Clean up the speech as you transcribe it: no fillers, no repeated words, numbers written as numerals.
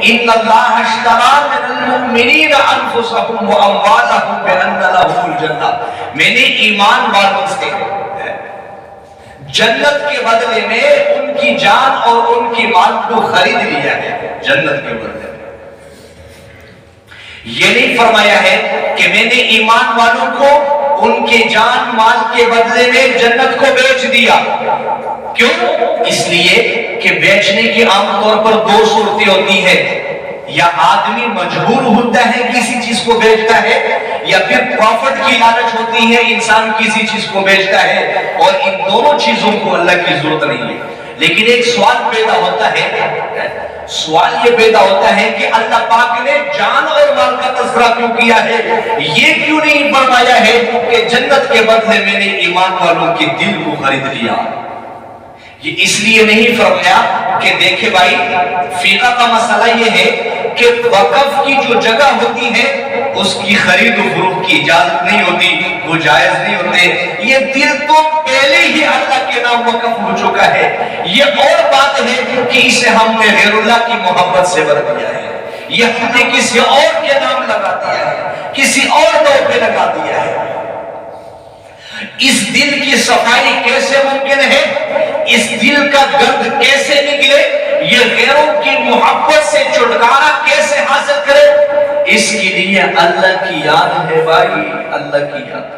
ان اللہ اشتری من المؤمنین انفسهم واموالهم بان لهم الجنہ، میں نے ایمان والوں سے جنت کے بدلے میں ان کی جان اور ان کی مال کو خرید لیا ہے، جنت کے بدلے میں۔ یہ نہیں فرمایا ہے کہ میں نے ایمان والوں کو ان کے جان مال کے بدلے میں جنت کو بیچ دیا۔ کیوں؟ اس لیے کہ بیچنے کی عام طور پر دو صورتیں ہوتی ہیں، یا آدمی مجبور ہوتا ہے کسی چیز کو بیچتا ہے، یا پھر پروفٹ کی لالچ ہوتی ہے انسان کسی چیز کو بیچتا ہے، اور ان دونوں چیزوں کو اللہ کی ضرورت نہیں ہے۔ لیکن ایک سوال پیدا ہوتا ہے، سوال یہ پیدا ہوتا ہے کہ اللہ پاک نے جان اور مال کا تذکرہ کیوں کیا ہے؟ یہ کیوں نہیں فرمایا ہے کہ جنت کے بدلے میں نے ایمان والوں کے دل کو خرید لیا؟ یہ اس لیے نہیں فرمایا کہ دیکھیں بھائی، فقہ کا مسئلہ یہ ہے کہ وقف کی جو جگہ ہوتی ہے اس کی خرید و فروخت کی اجازت نہیں ہوتی، وہ جائز نہیں ہوتے۔ یہ دل تو پہلے ہی اللہ کے نام وقف ہو چکا ہے، یہ اور بات ہے کہ اسے ہم نے غیر اللہ کی محبت سے بھر دیا ہے، یہ ہم نے کسی اور کے نام لگا دیا ہے، کسی اور نام پہ لگا دیا ہے۔ اس دل کی صفائی کیسے ممکن ہے؟ اس دل کا گرد کیسے نکلے؟ یہ غیروں کی محبت سے چھٹکارا کیسے حاصل کرے؟ اس کے لیے اللہ کی یاد ہے بھائی، اللہ کی یاد۔